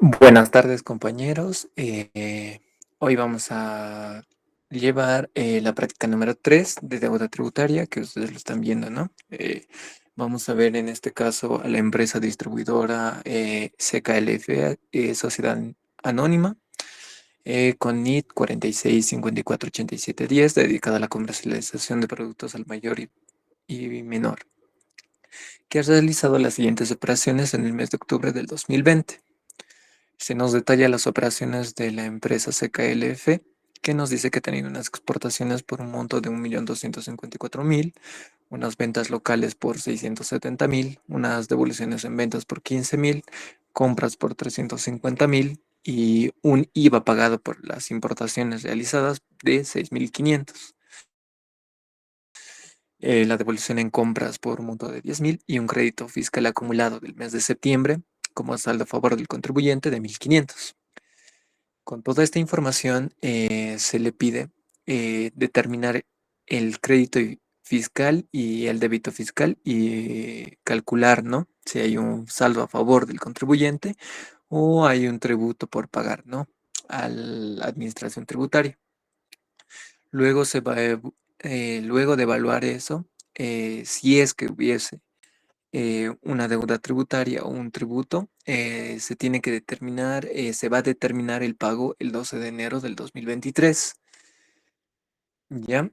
Buenas tardes, compañeros. Hoy vamos a llevar la práctica número 3 de deuda tributaria, que ustedes lo están viendo, ¿no? Vamos a ver en este caso a la empresa distribuidora CKLF, Sociedad Anónima, con NIT 46548710, dedicada a la comercialización de productos al mayor y menor, que ha realizado las siguientes operaciones en el mes de octubre del 2020. Se nos detalla las operaciones de la empresa CKLF, que nos dice que ha tenido unas exportaciones por un monto de 1.254.000, unas ventas locales por 670.000, unas devoluciones en ventas por 15.000, compras por 350.000 y un IVA pagado por las importaciones realizadas de 6.500. La devolución en compras por un monto de 10.000 y un crédito fiscal acumulado del mes de septiembre como saldo a favor del contribuyente de 1.500. Con toda esta información se le pide determinar el crédito fiscal y el débito fiscal y calcular, ¿no? Si hay un saldo a favor del contribuyente o hay un tributo por pagar, ¿no? A la administración tributaria. Luego luego de evaluar eso, si es que hubiese una deuda tributaria o un tributo, se tiene que determinar, se va a determinar el pago el 12 de enero del 2023. ¿Ya?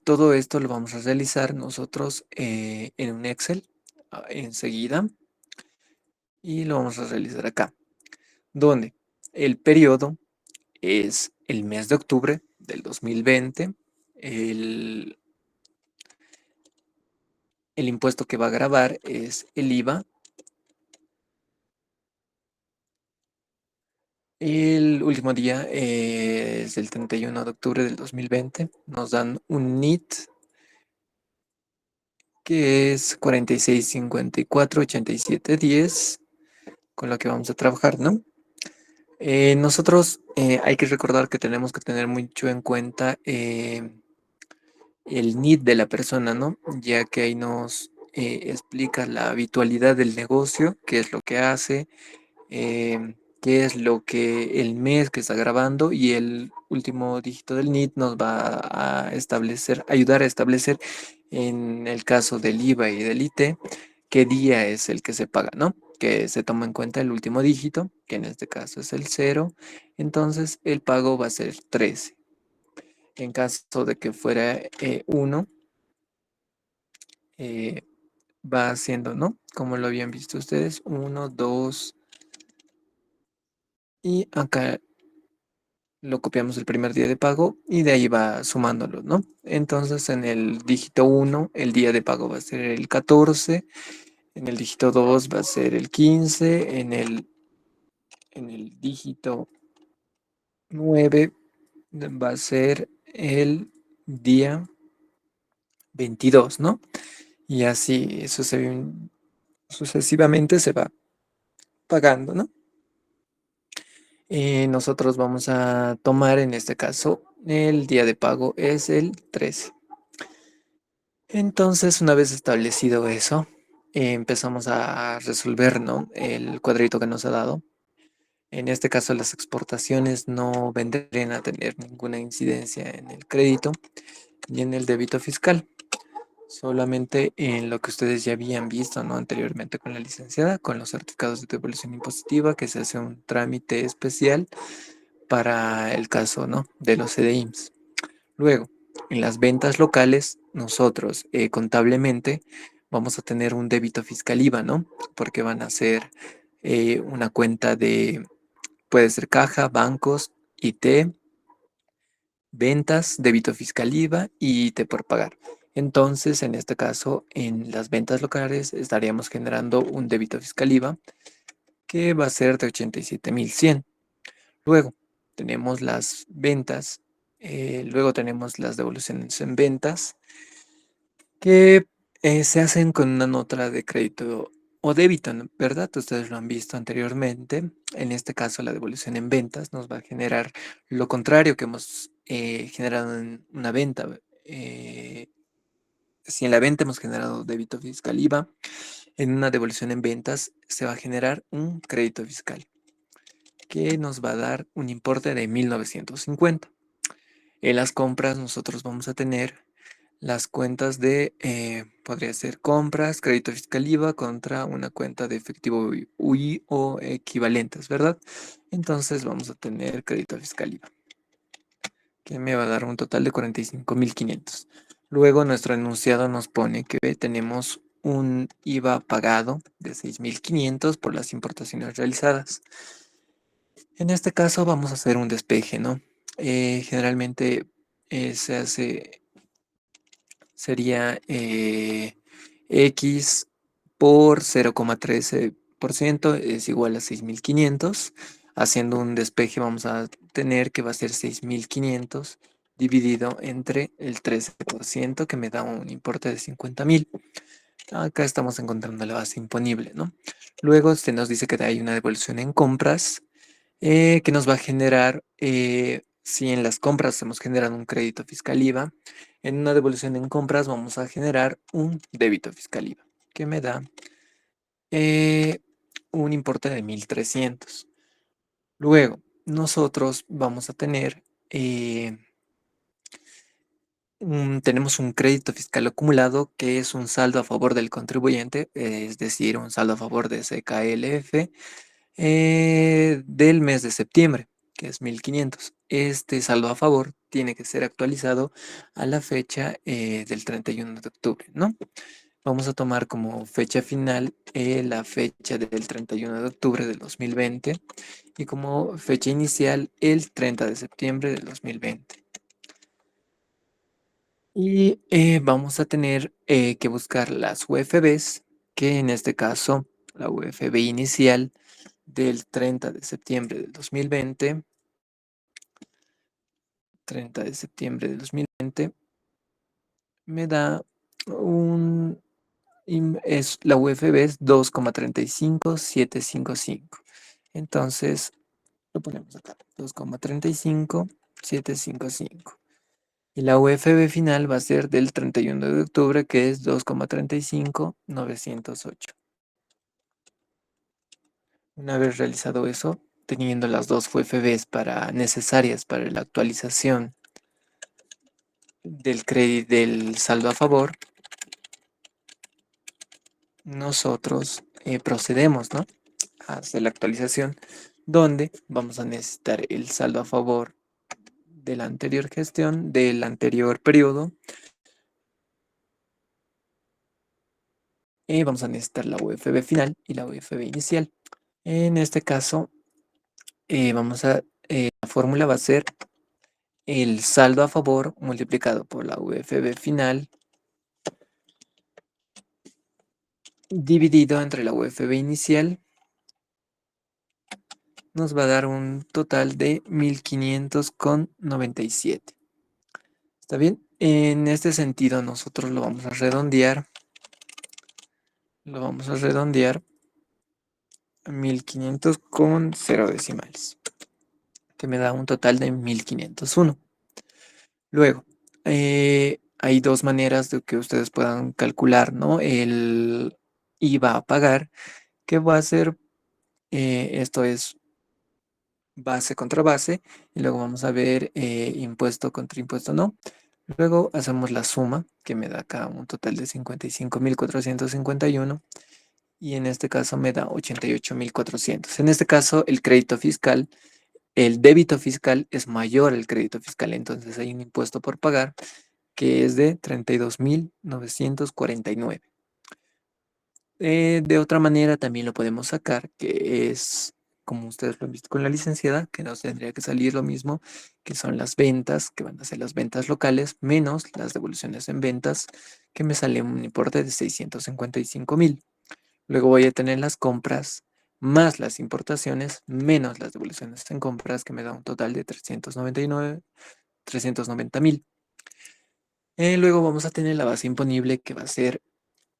Todo esto lo vamos a realizar nosotros en un Excel enseguida y lo vamos a realizar acá, donde el periodo es el mes de octubre del 2020, el, el impuesto que va a grabar es el IVA. El último día es el 31 de octubre del 2020. Nos dan un NIT que es 46548710, con lo que vamos a trabajar, ¿no? Nosotros hay que recordar que tenemos que tener mucho en cuenta el NIT de la persona, ¿no? Ya que ahí nos explica la habitualidad del negocio, qué es lo que hace, qué es lo que el mes que está grabando, y el último dígito del NIT nos va a establecer, ayudar a establecer en el caso del IVA y del IT, qué día es el que se paga, ¿no? Que se toma en cuenta el último dígito, que en este caso es el 0, entonces el pago va a ser 13. En caso de que fuera 1, eh, va haciendo, ¿no? Como lo habían visto ustedes, 1, 2, y acá lo copiamos el primer día de pago y de ahí va sumándolo, ¿no? Entonces en el dígito 1 el día de pago va a ser el 14, en el dígito 2 va a ser el 15, en el dígito 9 va a ser el día 22, ¿no? Y así sucesivamente se va pagando, ¿no? Nosotros vamos a tomar en este caso el día de pago es el 13. Entonces, una vez establecido eso, empezamos a resolver, ¿no? El cuadrito que nos ha dado. En este caso, las exportaciones no vendrían a tener ninguna incidencia en el crédito ni en el débito fiscal, solamente en lo que ustedes ya habían visto, ¿no? Anteriormente con la licenciada, con los certificados de devolución impositiva, que se hace un trámite especial para el caso, ¿no? De los CDIMS. Luego, en las ventas locales, nosotros contablemente vamos a tener un débito fiscal IVA, ¿no? Porque van a ser una cuenta de, puede ser caja, bancos, IT, ventas, débito fiscal IVA y IT por pagar. Entonces, en este caso, en las ventas locales estaríamos generando un débito fiscal IVA que va a ser de 87.100. Luego tenemos las ventas, luego tenemos las devoluciones en ventas que se hacen con una nota de crédito o débito, ¿no? ¿Verdad? Ustedes lo han visto anteriormente. En este caso, la devolución en ventas nos va a generar lo contrario que hemos generado en una venta. Si en la venta hemos generado débito fiscal IVA, en una devolución en ventas se va a generar un crédito fiscal. que nos va a dar un importe de 1950. En las compras nosotros vamos a tener las cuentas de, podría ser compras, crédito fiscal IVA contra una cuenta de efectivo UI o equivalentes, ¿verdad? Entonces vamos a tener crédito fiscal IVA, que me va a dar un total de 45.500. Luego nuestro enunciado nos pone que tenemos un IVA pagado de 6.500 por las importaciones realizadas. En este caso vamos a hacer un despeje, ¿no? Generalmente se hace, sería X por 0,13% es igual a 6.500. Haciendo un despeje vamos a tener que va a ser 6.500 dividido entre el 13%, que me da un importe de 50.000. Acá estamos encontrando la base imponible, ¿no? Luego se nos dice que hay una devolución en compras que nos va a generar, si en las compras hemos generado un crédito fiscal IVA, en una devolución en compras vamos a generar un débito fiscal IVA, que me da eh, un importe de 1.300. Luego, nosotros vamos a tener, tenemos un crédito fiscal acumulado que es un saldo a favor del contribuyente, es decir, un saldo a favor de CKLF del mes de septiembre, que es 1.500. Este saldo a favor tiene que ser actualizado a la fecha del 31 de octubre, ¿no? Vamos a tomar como fecha final la fecha del 31 de octubre del 2020 y como fecha inicial el 30 de septiembre del 2020. Y vamos a tener que buscar las UFBs, que en este caso la UFB inicial del 30 de septiembre del 2020, 30 de septiembre del 2020, me da un, la UFB es 2,35755. Entonces, lo ponemos acá, 2,35755. Y la UFB final va a ser del 31 de octubre, que es 2,35908. Una vez realizado eso, teniendo las dos UFBs necesarias para la actualización del crédito del saldo a favor, nosotros procedemos, ¿no?, a hacer la actualización, donde vamos a necesitar el saldo a favor de la anterior gestión, del anterior periodo, y vamos a necesitar la UFB final y la UFB inicial. En este caso, la fórmula va a ser el saldo a favor multiplicado por la UFB final dividido entre la UFB inicial, nos va a dar un total de 1.500,97. ¿Está bien? En este sentido nosotros lo vamos a redondear. Lo vamos a redondear a 1.500 con 0 decimales, que me da un total de 1.501. Luego, hay dos maneras de que ustedes puedan calcular, ¿no?, el IVA a pagar, que va a ser, esto es base contra base, y luego vamos a ver impuesto contra impuesto, ¿no? Luego hacemos la suma, que me da acá un total de 55.451, y en este caso me da 88.400. En este caso, el crédito fiscal, el débito fiscal es mayor al crédito fiscal, entonces hay un impuesto por pagar que es de 32.949. De otra manera también lo podemos sacar, que es, como ustedes lo han visto con la licenciada, que nos tendría que salir lo mismo, que son las ventas, que van a ser las ventas locales, menos las devoluciones en ventas, que me sale un importe de 655.000. Luego voy a tener las compras más las importaciones, menos las devoluciones en compras, que me da un total de 390.000. Luego vamos a tener la base imponible, que va a ser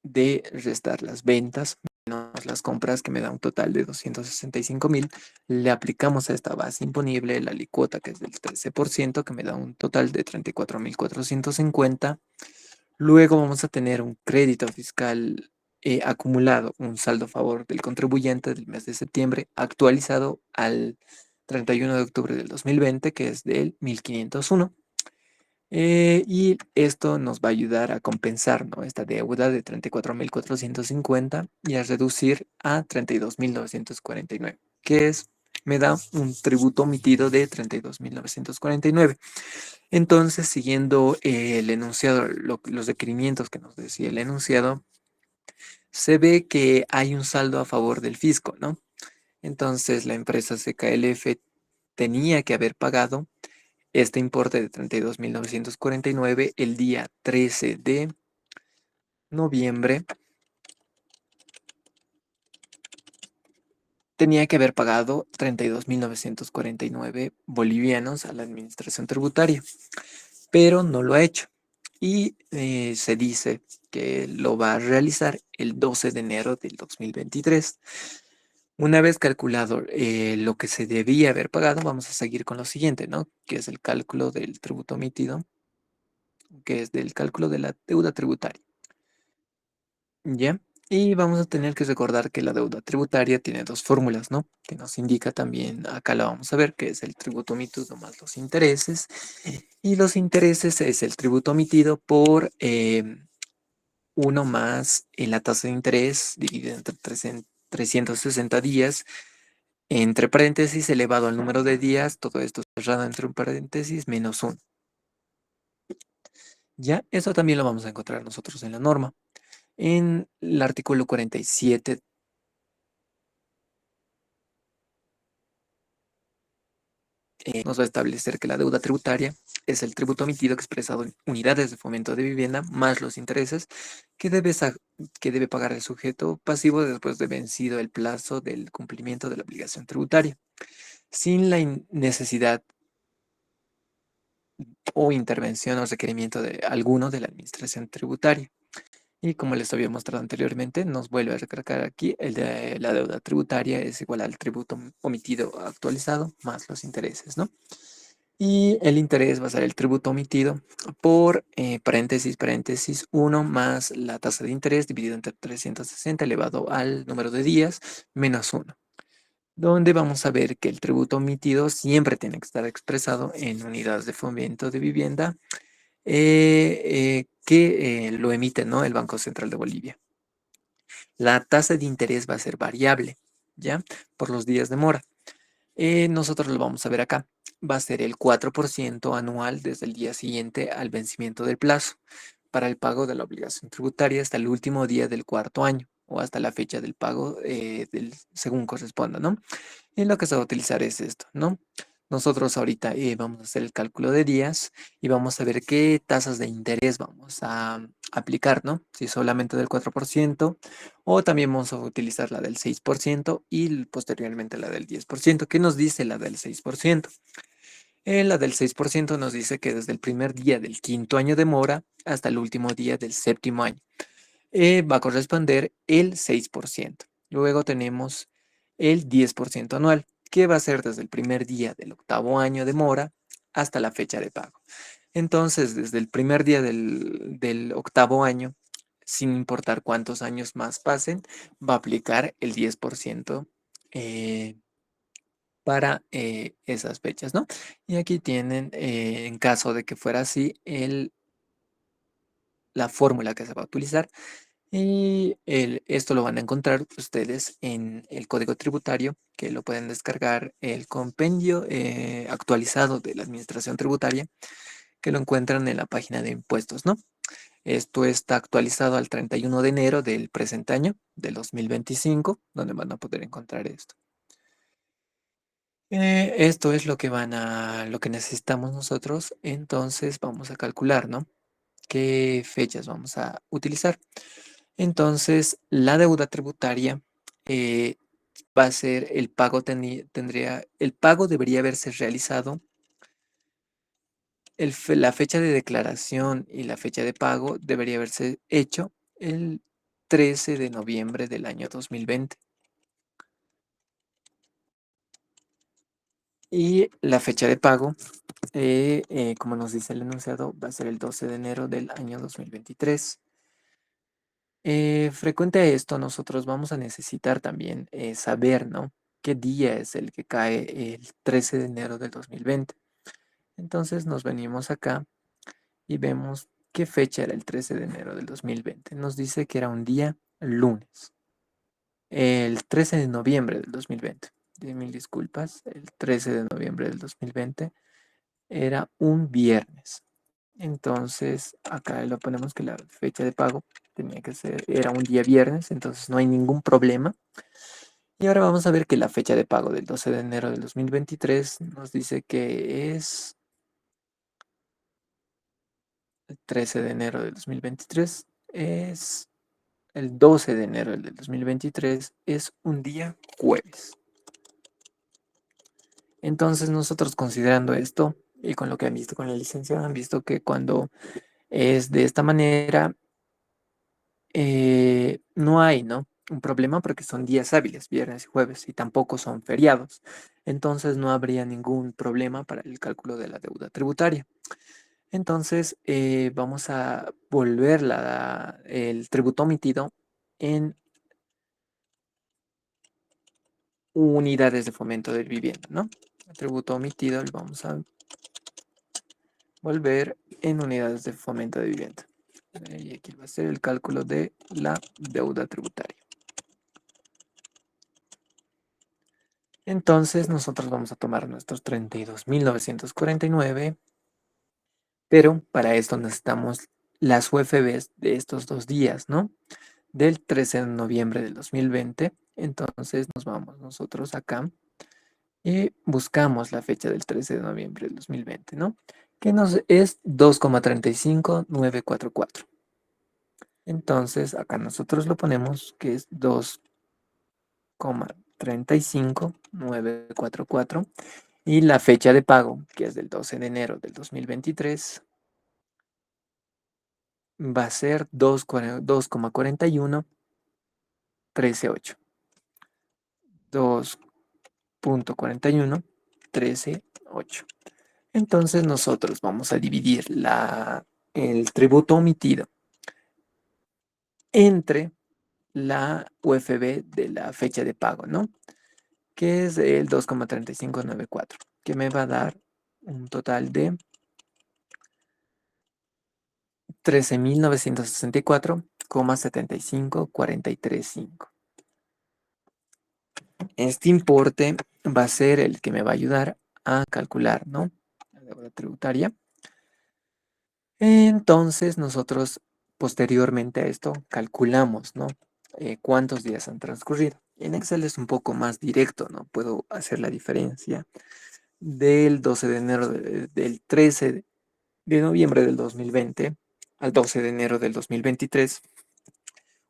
de restar las ventas menos las compras, que me da un total de 265.000. Le aplicamos a esta base imponible la alícuota, que es del 13%, que me da un total de 34.450. Luego vamos a tener un crédito fiscal acumulado un saldo a favor del contribuyente del mes de septiembre actualizado al 31 de octubre del 2020, que es del 1501. Y esto nos va a ayudar a compensar, ¿no?, esta deuda de 34.450 y a reducir a 32.949, que es, me da un tributo omitido de 32.949. Entonces, siguiendo el enunciado, los requerimientos que nos decía el enunciado, se ve que hay un saldo a favor del fisco, ¿no? Entonces, la empresa CKLF tenía que haber pagado este importe de 32.949 el día 13 de noviembre. Tenía que haber pagado 32.949 bolivianos a la administración tributaria, pero no lo ha hecho. Y se dice que lo va a realizar el 12 de enero del 2023. Una vez calculado lo que se debía haber pagado, vamos a seguir con lo siguiente, ¿no? Que es el cálculo del tributo omitido, que es del cálculo de la deuda tributaria. ¿Ya? Y vamos a tener que recordar que la deuda tributaria tiene dos fórmulas, ¿no? Que nos indica también, acá la vamos a ver, que es el tributo omitido más los intereses. Y los intereses es el tributo omitido por 1 más la tasa de interés dividida entre 360 días, entre paréntesis, elevado al número de días, todo esto cerrado entre un paréntesis, menos 1. ¿Ya? Eso también lo vamos a encontrar nosotros en la norma. En el artículo 47 nos va a establecer que la deuda tributaria es el tributo omitido expresado en unidades de fomento de vivienda más los intereses que debe pagar el sujeto pasivo después de vencido el plazo del cumplimiento de la obligación tributaria, sin la necesidad o intervención o requerimiento de alguno de la administración tributaria. Y como les había mostrado anteriormente, nos vuelve a recalcar aquí el de la deuda tributaria es igual al tributo omitido actualizado más los intereses, ¿no? Y el interés va a ser el tributo omitido por paréntesis, paréntesis, 1 más la tasa de interés dividido entre 360 elevado al número de días menos 1, donde vamos a ver que el tributo omitido siempre tiene que estar expresado en unidades de fomento de vivienda que lo emite, ¿no?, el Banco Central de Bolivia. La tasa de interés va a ser variable, ¿ya? Por los días de mora. Nosotros lo vamos a ver acá. Va a ser el 4% anual desde el día siguiente al vencimiento del plazo para el pago de la obligación tributaria hasta el último día del cuarto año o hasta la fecha del pago según corresponda, ¿no? Y lo que se va a utilizar es esto, ¿no? Nosotros ahorita vamos a hacer el cálculo de días y vamos a ver qué tasas de interés vamos a aplicar, ¿no? Si solamente del 4% o también vamos a utilizar la del 6% y posteriormente la del 10%. ¿Qué nos dice la del 6%? La del 6% nos dice que desde el primer día del quinto año de mora hasta el último día del séptimo año va a corresponder el 6%. Luego tenemos el 10% anual, que va a ser desde el primer día del octavo año de mora hasta la fecha de pago. Entonces, desde el primer día del octavo año, sin importar cuántos años más pasen, va a aplicar el 10% para esas fechas, ¿no? Y aquí tienen, en caso de que fuera así, la fórmula que se va a utilizar. Y esto lo van a encontrar ustedes en el código tributario, que lo pueden descargar el compendio actualizado de la administración tributaria, que lo encuentran en la página de impuestos, ¿no? Esto está actualizado al 31 de enero del presente año, del 2025, donde van a poder encontrar esto. Esto es lo que necesitamos nosotros, entonces vamos a calcular, ¿no? ¿Qué fechas vamos a utilizar? Entonces, la deuda tributaria eh, va a ser el pago debería haberse realizado, la fecha de declaración y la fecha de pago debería haberse hecho el 13 de noviembre del año 2020. Y la fecha de pago, como nos dice el enunciado, va a ser el 12 de enero del año 2023. Frecuente a esto, nosotros vamos a necesitar también saber, ¿no? ¿Qué día es el que cae el 13 de enero del 2020? Entonces nos venimos acá y vemos qué fecha era el 13 de enero del 2020. Nos dice que era un día lunes. El 13 de noviembre del 2020. Mil disculpas. El 13 de noviembre del 2020 era un viernes. Entonces, acá lo ponemos que la fecha de pago tenía que ser, era un día viernes, entonces no hay ningún problema. Y ahora vamos a ver que la fecha de pago del 12 de enero del 2023 nos dice que es el 13 de enero del 2023, es el 12 de enero del 2023, es un día jueves. Entonces nosotros considerando esto y con lo que han visto con la licencia, han visto que cuando es de esta manera, no hay, ¿no? Un problema porque son días hábiles, viernes y jueves, y tampoco son feriados. Entonces no habría ningún problema para el cálculo de la deuda tributaria. Entonces vamos a volver el tributo omitido en unidades de fomento de vivienda, ¿no? El tributo omitido lo vamos a volver en unidades de fomento de vivienda. Y aquí va a ser el cálculo de la deuda tributaria. Entonces nosotros vamos a tomar nuestros 32.949, pero para esto necesitamos las UFBs de estos 2 días, ¿no? Del 13 de noviembre del 2020. Entonces nos vamos nosotros acá y buscamos la fecha del 13 de noviembre del 2020, ¿no? Que nos es 2,35944. Entonces acá nosotros lo ponemos que es 2,35944 y la fecha de pago, que es del 12 de enero del 2023, va a ser 2,4113,8. 2,4113,8. Entonces nosotros vamos a dividir el tributo omitido entre la UFB de la fecha de pago, ¿no? Que es el 2,3594, que me va a dar un total de 13.964,75435. Este importe va a ser el que me va a ayudar a calcular, ¿no? La deuda tributaria. Entonces nosotros posteriormente a esto calculamos, ¿no? Cuántos días han transcurrido. En Excel es un poco más directo, ¿no? Puedo hacer la diferencia del 12 de enero del 13 de noviembre del 2020 al 12 de enero del 2023.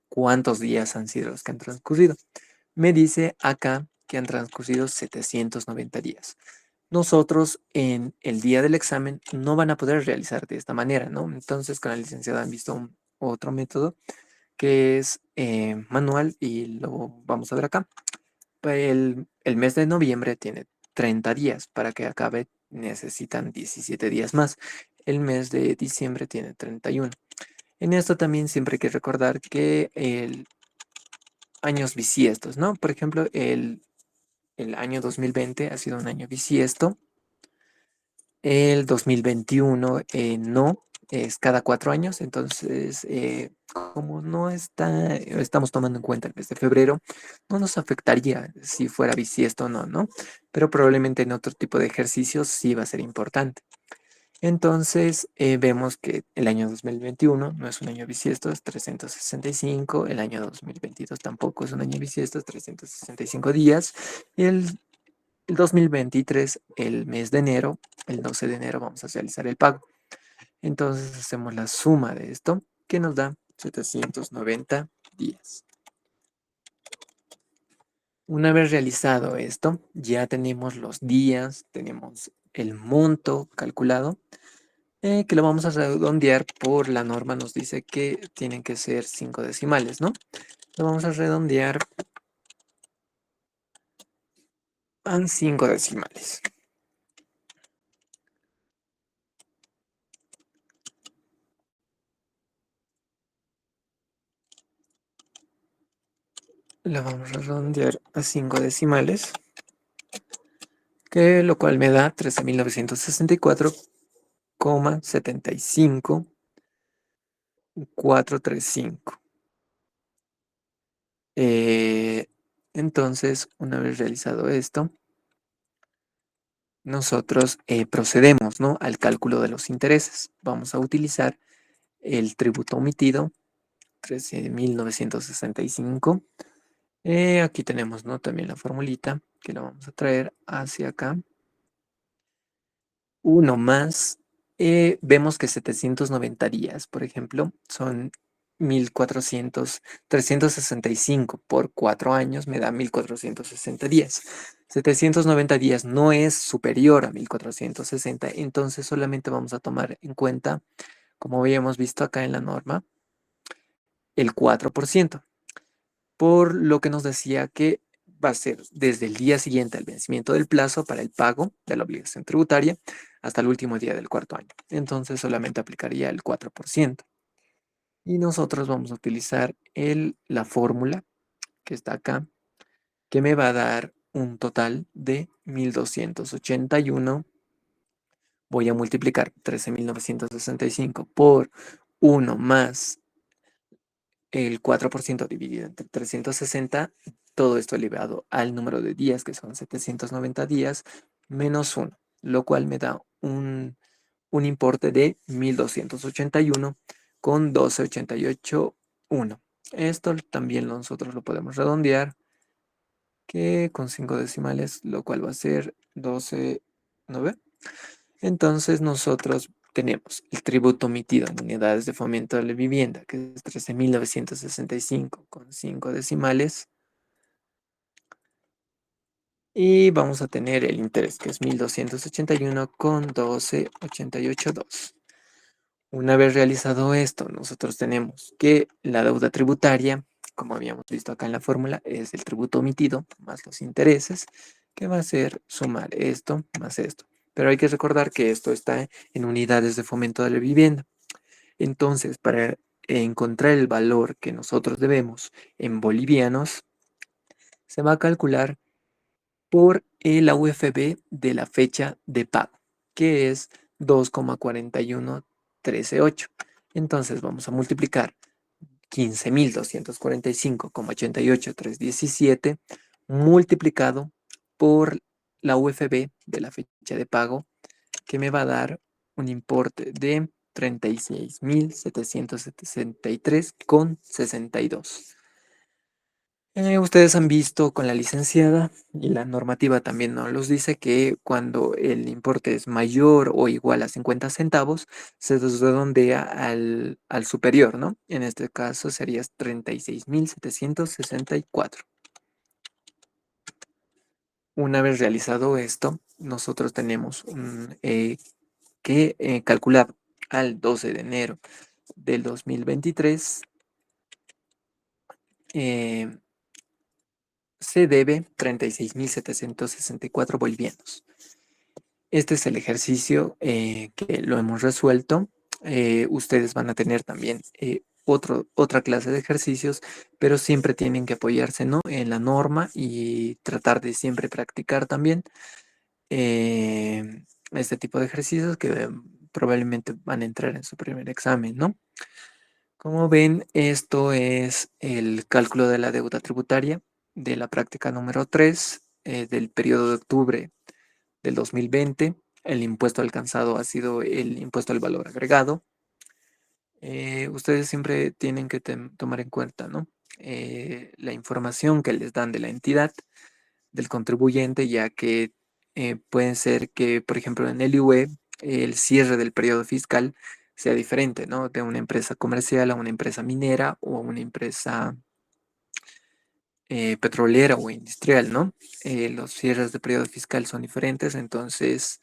¿Cuántos días han sido los que han transcurrido? Me dice acá que han transcurrido 790 días. Nosotros en el día del examen no van a poder realizar de esta manera, ¿no? Entonces con la licenciada han visto otro método que es manual y lo vamos a ver acá. El mes de noviembre tiene 30 días. Para que acabe necesitan 17 días más. El mes de diciembre tiene 31. En esto también siempre hay que recordar que el años bisiestos, ¿no? Por ejemplo, el año 2020 ha sido un año bisiesto. El 2021 no, es cada 4 años. Entonces, como no estamos tomando en cuenta el mes de febrero, no nos afectaría si fuera bisiesto o no, ¿no? Pero probablemente en otro tipo de ejercicios sí va a ser importante. Entonces, vemos que el año 2021 no es un año bisiesto, es 365. El año 2022 tampoco es un año bisiesto, es 365 días. Y el 2023, el mes de enero, el 12 de enero, vamos a realizar el pago. Entonces, hacemos la suma de esto, que nos da 790 días. Una vez realizado esto, ya tenemos los días, tenemos el monto calculado. Que lo vamos a redondear por la norma, nos dice que tienen que ser 5 decimales, ¿no? Lo vamos a redondear a 5 decimales. la vamos a redondear a 5 decimales, que lo cual me da 13.964,75435. Eh, entonces, una vez realizado esto, nosotros procedemos, ¿no?, al cálculo de los intereses. Vamos a utilizar el tributo omitido, 13.965. Aquí tenemos, ¿no?, también la formulita que la vamos a traer hacia acá. Uno más, vemos que 790 días, por ejemplo, son 365 por 4 años me da 1460 días. 790 días no es superior a 1460, entonces solamente vamos a tomar en cuenta, como habíamos visto acá en la norma, el 4%, por lo que nos decía que va a ser desde el día siguiente al vencimiento del plazo para el pago de la obligación tributaria hasta el último día del cuarto año. Entonces solamente aplicaría el 4%. Y nosotros vamos a utilizar la fórmula que está acá, que me va a dar un total de 1281. Voy a multiplicar 13.965 por 1 más el 4% dividido entre 360, todo esto elevado al número de días, que son 790 días, menos 1, lo cual me da un importe de 1281,128,1. Esto también nosotros lo podemos redondear, que con 5 decimales, lo cual va a ser 12,9. Entonces nosotros tenemos el tributo omitido en unidades de fomento de la vivienda, que es 13.965 con 5 decimales. Y vamos a tener el interés, que es 1281,12882. Una vez realizado esto, nosotros tenemos que la deuda tributaria, como habíamos visto acá en la fórmula, es el tributo omitido más los intereses, que va a ser sumar esto más esto. Pero hay que recordar que esto está en unidades de fomento de la vivienda. Entonces, para encontrar el valor que nosotros debemos en bolivianos, se va a calcular por el AUFB de la fecha de pago, que es 2,41138. Entonces vamos a multiplicar 15.245,88317 multiplicado por la UFB de la fecha de pago, que me va a dar un importe de 36.763,62. Ustedes han visto con la licenciada, y la normativa también nos los dice, que cuando el importe es mayor o igual a 50 centavos, se redondea al superior, ¿no? En este caso sería 36.764. Una vez realizado esto, nosotros tenemos que calcular al 12 de enero del 2023, se debe 36.764 bolivianos. Este es el ejercicio que lo hemos resuelto. Ustedes van a tener también otra clase de ejercicios, pero siempre tienen que apoyarse, ¿no?, en la norma y tratar de siempre practicar también este tipo de ejercicios que probablemente van a entrar en su primer examen, ¿no? Como ven, esto es el cálculo de la deuda tributaria de la práctica número 3 del periodo de octubre del 2020. El impuesto alcanzado ha sido el impuesto al valor agregado. Ustedes siempre tienen que tomar en cuenta, ¿no?, la información que les dan de la entidad, del contribuyente, ya que pueden ser que, por ejemplo, en el IUE, el cierre del periodo fiscal sea diferente, ¿no?, de una empresa comercial a una empresa minera o a una empresa petrolera o industrial, ¿no? Los cierres de periodo fiscal son diferentes, entonces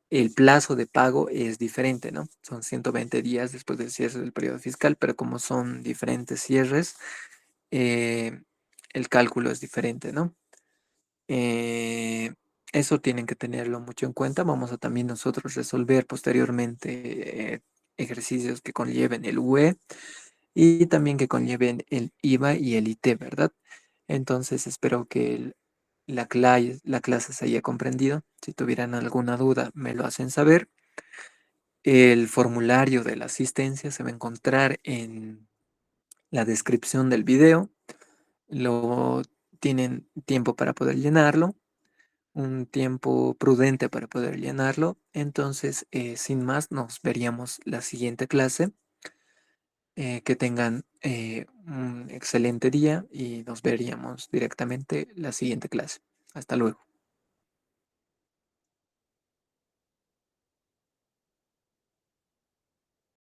el plazo de pago es diferente, ¿no? Son 120 días después del cierre del periodo fiscal, pero como son diferentes cierres, eh, el cálculo es diferente, ¿no? Eh, Eso tienen que tenerlo mucho en cuenta. Vamos a también nosotros resolver posteriormente ejercicios que conlleven el UE y también que conlleven el IVA y el IT, ¿verdad? Entonces espero que la clase se haya comprendido. Si tuvieran alguna duda, me lo hacen saber. El formulario de la asistencia se va a encontrar en la descripción del video. Lo tienen tiempo para poder llenarlo, un tiempo prudente para poder llenarlo. Entonces, sin más, nos veríamos la siguiente clase. Que tengan un excelente día y nos veríamos directamente la siguiente clase. Hasta luego.